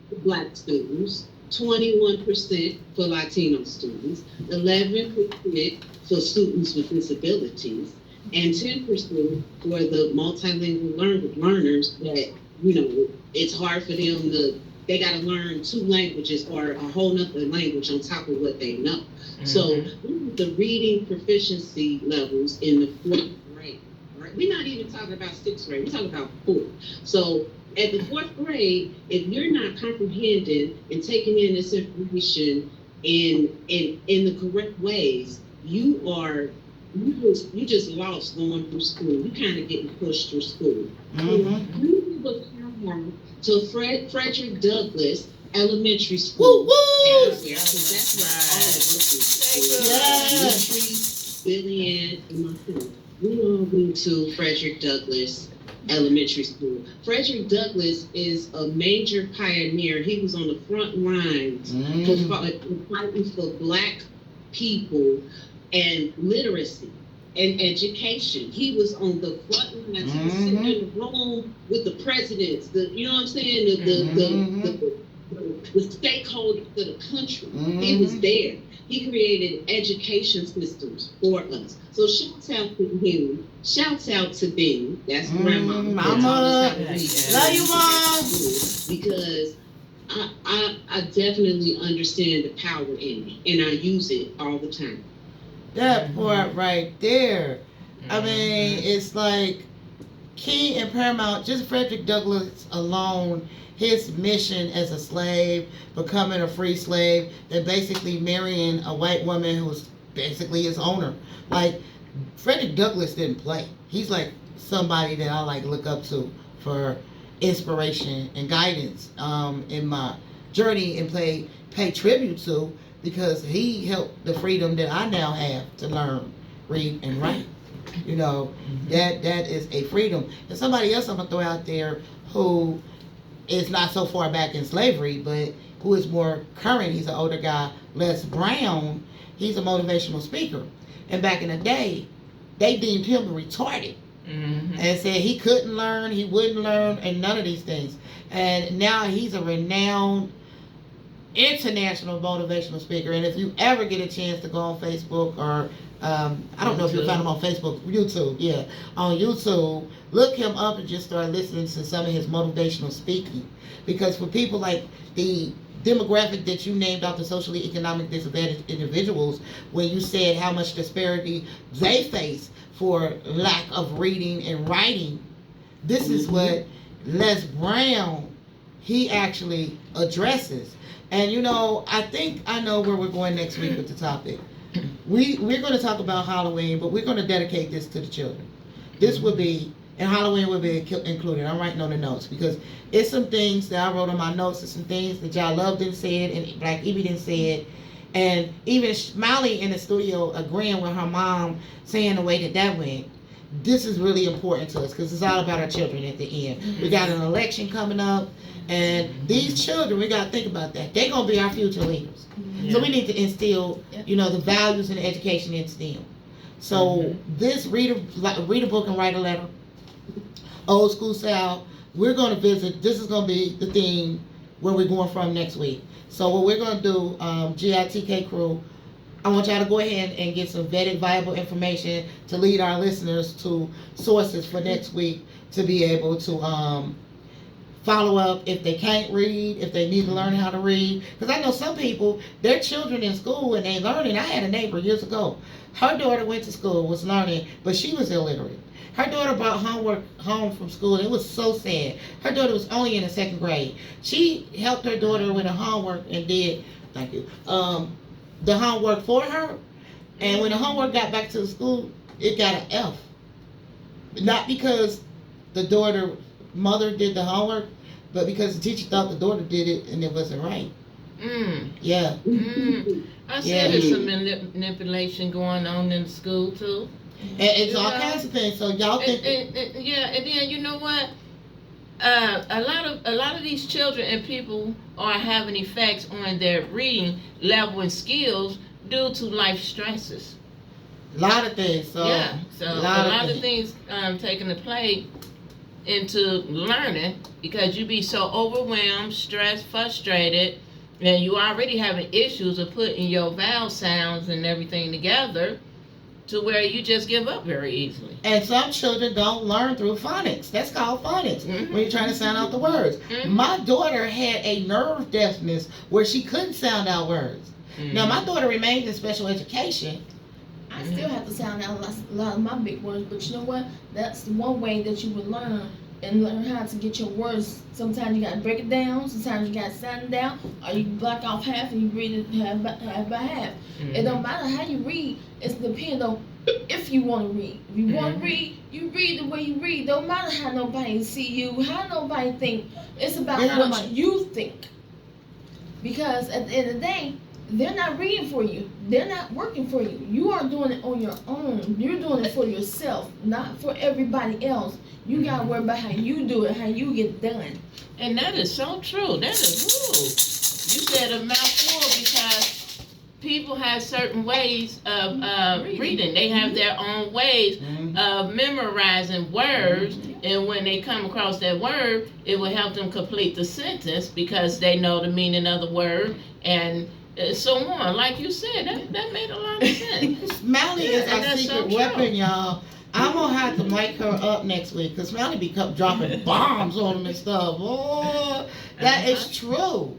for Black students, 21% for Latino students, 11% for students with disabilities, and 10% for the multilingual learners that, it's hard for them they got to learn 2 languages or a whole nother language on top of what they know. So the reading proficiency levels in the 4th grade, right? We're not even talking about 6th grade, we're talking about 4th. So at the 4th grade, if you're not comprehending and taking in this information in the correct ways, you just lost going through school. You kind of getting pushed through school. You look to Frederick Douglass Elementary School. Woo woo! That's what all of us do. Metri, Billy Ann, and myself. We all went to Frederick Douglass Elementary School. Frederick Douglass is a major pioneer. He was on the front lines for fighting for Black people and literacy and education. He was on the front lines. He was sitting in the room with the presidents, you know what I'm saying? The stakeholders of the country. He was there. He created education systems for us. So shouts out to him. Shouts out to Benny. That's grandma. Mama. Love you, Mom. Because I definitely understand the power in it, and I use it all the time. That part right there. I mean, it's like key and paramount. Just Frederick Douglass alone, his mission as a slave, becoming a free slave, and basically marrying a white woman who was basically his owner. Like, Frederick Douglass didn't play. He's like somebody that I look up to for inspiration and guidance in my journey, and pay tribute to, because he helped the freedom that I now have to learn, read, and write. That is a freedom. And somebody else I'm going to throw out there who is not so far back in slavery, but who is more current. He's an older guy, Les Brown. He's a motivational speaker. And back in the day, they deemed him retarded. And said he couldn't learn, he wouldn't learn, and none of these things. And now he's a renowned international motivational speaker. And if you ever get a chance to go on Facebook, or I don't know if you'll find him on Facebook, YouTube, yeah, on YouTube, look him up and just start listening to some of his motivational speaking. Because for people like the demographic that you named out, the socially economic disadvantaged individuals, when you said how much disparity they face for lack of reading and writing, this is what Les Brown, he actually addresses. And I think I know where we're going next week with the topic. We're going to talk about Halloween, but we're going to dedicate this to the children. This would be, and Halloween will be included. I'm writing on the notes because it's some things that I wrote on my notes, and some things that y'all loved and said, and Black Evie didn't say it. And even Smiley in the studio agreeing with her mom, saying the way that went. This is really important to us because it's all about our children at the end. We got an election coming up, and these children, we got to think about that. They're going to be our future leaders. So we need to instill, the values and the education into them. So this read a book and write a letter, old school style. We're going to visit. This is going to be the theme where we're going from next week. So what we're going to do, GiTK crew, I want y'all to go ahead and get some vetted, viable information to lead our listeners to sources for next week to be able to follow up if they can't read, if they need to learn how to read. Because I know some people, their children in school and they learning. I had a neighbor years ago. Her daughter went to school, was learning, but she was illiterate. Her daughter brought homework home from school. It was so sad. Her daughter was only in the 2nd grade. She helped her daughter with her homework and did, thank you, the homework for her. And when the homework got back to the school, it got an F. Not because the mother did the homework, but because the teacher thought the daughter did it and it wasn't right. Yeah. I said there's some manipulation going on in school too. And it's all kinds of things. So y'all think? And then you know what? A lot of these children and people are having effects on their reading level and skills due to life stresses. A lot of things. So yeah. So a lot of things taking the play into learning because you be so overwhelmed, stressed, frustrated, and you already having issues of putting your vowel sounds and everything together to where you just give up very easily. And some children don't learn through phonics. That's called phonics, when you're trying to sound out the words. My daughter had a nerve deafness where she couldn't sound out words. Now, my daughter remained in special education. I still have to sound out a lot of my big words, but you know what? That's one way that you would learn how to get your words. Sometimes you got to break it down. Sometimes you got to sound it down. Or you block off half and you read it half by half. It don't matter how you read. It depends on if you want to read. If you want to read, you read the way you read. Don't matter how nobody see you, how nobody think. It's about what you think. Because at the end of the day, they're not reading for you. They're not working for you. You are doing it on your own. You're doing it for yourself, not for everybody else. You gotta worry about how you do it, how you get done. And that is so true. That is true. You said a mouthful because people have certain ways of reading. They have their own ways of memorizing words, and when they come across that word, it will help them complete the sentence because they know the meaning of the word and so on. Like you said, that made a lot of sense. Smiley is a secret weapon, y'all. I'm gonna have to mic her up next week because Smiley be dropping bombs on them and stuff. Oh, that is true.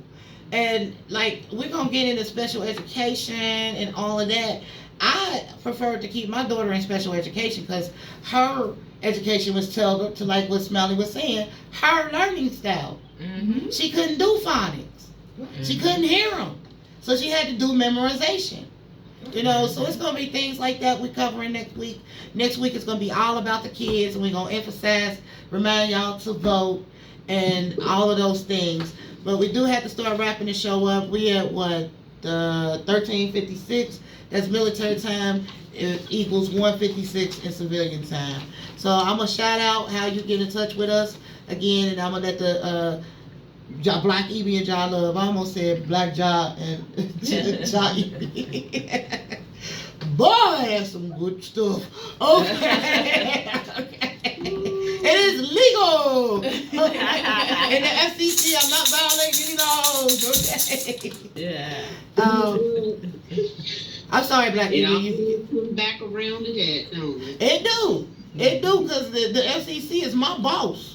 And like we're gonna get into special education and all of that. I prefer to keep my daughter in special education because her education was tailored to, like what Smiley was saying, her learning style. She couldn't do phonics. She couldn't hear them. So she had to do memorization. You know, so it's going to be things like that we're covering next week. Next week it's going to be all about the kids, and we're going to emphasize, remind y'all to vote, and all of those things. But we do have to start wrapping the show up. We at 13:56. That's military time. It equals 1:56 in civilian time. So I'm going to shout out how you get in touch with us again, and I'm going to let the Black Evie and Ja Love. I almost said Black Ja and Ja Evie. Boy, that's some good stuff. Okay. It is legal. In the FCC, I'm not violating any laws. Okay. Yeah. I'm sorry, Black Evie. You come back around to that, don't it? It do, because the FCC is my boss.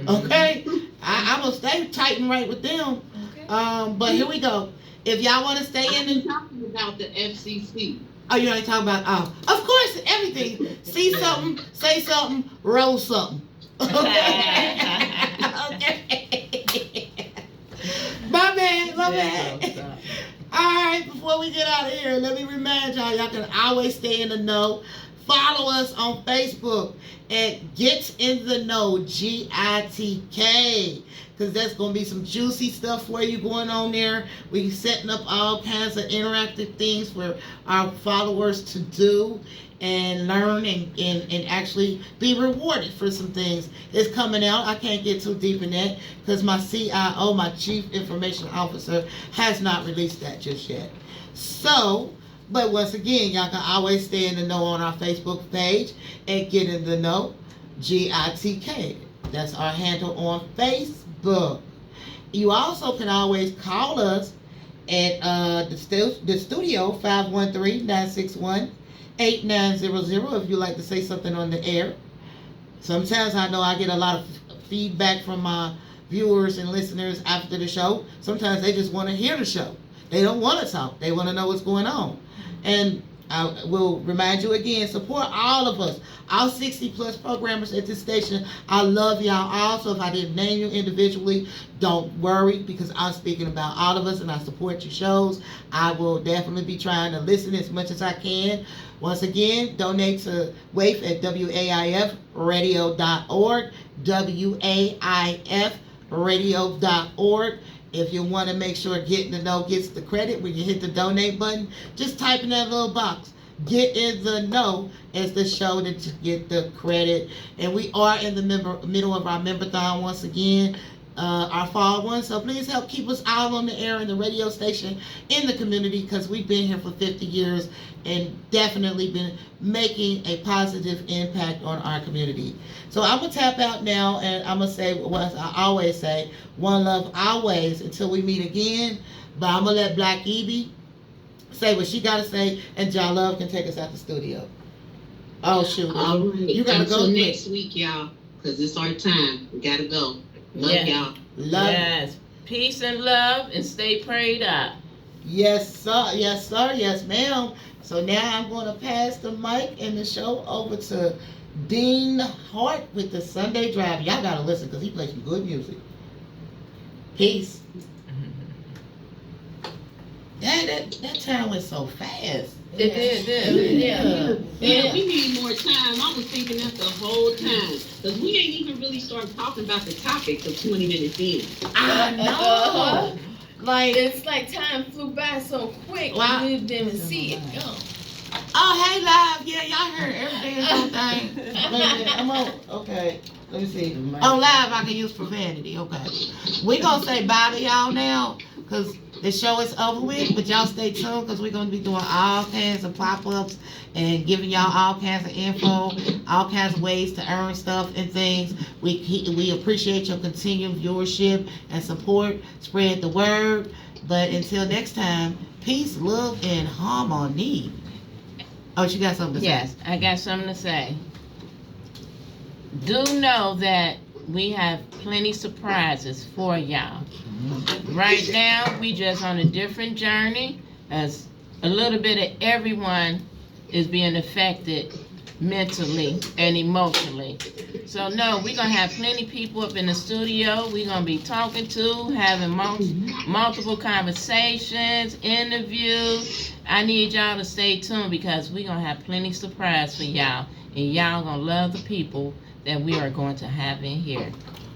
Okay, I'm gonna stay tight and right with them. But here we go. If y'all want to stay in, I'm talking about the FCC. Oh, you ain't talking about? Of course, everything. See something, say something, roll something. Okay. My bad. All right, before we get out of here, let me remind y'all can always stay in the know. Follow us on Facebook at Get in the Know, GiTK, because that's going to be some juicy stuff for you going on there. We're setting up all kinds of interactive things for our followers to do and learn and actually be rewarded for some things. It's coming out. I can't get too deep in that because my CIO, my Chief Information Officer, has not released that just yet. So, but once again, y'all can always stay in the know on our Facebook page and Get in the Know, GiTK. That's our handle on Facebook. You also can always call us at the studio 513-961-8900 if you'd like to say something on the air. Sometimes I know I get a lot of feedback from my viewers and listeners after the show. Sometimes they just want to hear the show. They don't want to talk. They want to know what's going on. And I will remind you again, support all of us, all 60 plus programmers at this station. I love y'all all. So if I didn't name you individually, don't worry, because I'm speaking about all of us and I support your shows. I will definitely be trying to listen as much as I can. Once again, donate to WAIF at waifradio.org, waifradio.org. If you want to make sure Getting to Know gets the credit, when you hit the donate button, just type in that little box, Get in the Know, as the show to get the credit. And we are in the middle of our member-thon once again, our fall one. So please help keep us all on the air in the radio station in the community, because we've been here for 50 years and definitely been making a positive impact on our community. So I'm going to tap out now, and I'm going to say what I always say, one love always until we meet again. But I'm going to let Black Evie say what she got to say, and John Love can take us out the studio. Oh, shoot. All right. You got to go. Until next week, y'all, because it's our time. We got to go. Love y'all. Love. Yes. Peace and love, and stay prayed up. Yes, sir. Yes, sir. Yes, ma'am. So now I'm going to pass the mic and the show over to Dean Hart with the Sunday Drive. Y'all got to listen, because he plays some good music. Peace. That time went so fast. It did. Yeah, we need more time. I was thinking that the whole time. Because we ain't even really started talking about the topic of 20 minutes in. I know. Like, It's like time flew by so quick. Wow. We didn't even see it go. oh, hey, live. Yeah, y'all heard everything is on thing. Wait a minute, I'm on. Okay. Let me see. On live, I can use profanity. Okay. We going to say bye to y'all now, because the show is over with, but y'all stay tuned, because we're going to be doing all kinds of pop-ups and giving y'all all kinds of info, all kinds of ways to earn stuff and things. We appreciate your continued viewership and support. Spread the word. But until next time, peace, love, and harmony. Oh, she got something to say? Yes, I got something to say. Do know that we have plenty surprises for y'all. Right now, we just on a different journey, as a little bit of everyone is being affected mentally and emotionally. So no, we're gonna have plenty people up in the studio. We're gonna be talking to, having multiple conversations, interviews. I need y'all to stay tuned, because we're gonna have plenty surprise for y'all, and y'all gonna love the people that we are going to have in here.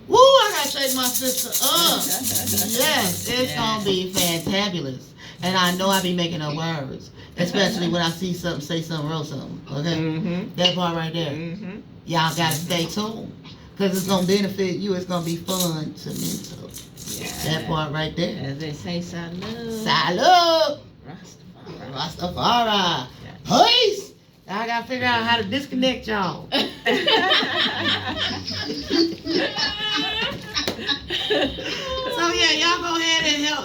Woo, I gotta shake my sister up. Yes, it's gonna be fantabulous. And I know I be making up words, especially when I see something, say something, wrote something. Okay? Mm-hmm. That part right there. Mm-hmm. Y'all gotta stay tuned, because it's gonna benefit you. It's gonna be fun to me. So that part right there. As they say, salud. Salud! Rastafari. Rastafari. Peace! I gotta figure out how to disconnect y'all. So yeah, y'all go ahead and help.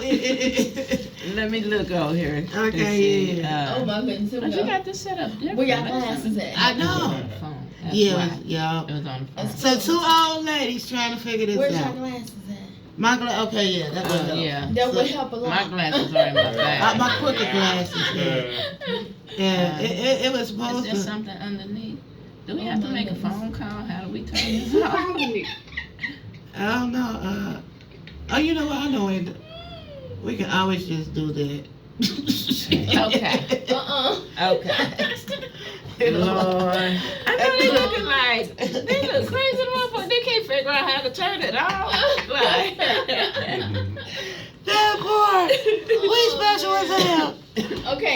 Let me look over here. Okay, yeah. Oh my goodness. Here we But you go. got this set up different. Where y'all glasses at? I know. Phone. That's Yeah, why. yeah. It was on the phone. So two old ladies trying to figure this Where's y'all out. glasses at? My okay, yeah, that would help. Yeah. That So- would help a lot. My glasses are in my bag. My crooked glasses. Yeah, it was Is supposed there to. something underneath? Do we Oh have to my make a goodness. phone call? How do we turn this off? I don't know. Oh, you know what? I know it. We can always just do that. Okay. Okay. Lord. I know they looking like, they look crazy, motherfucker. They can't figure out how to turn it off. Like, That part. We special as hell. Okay.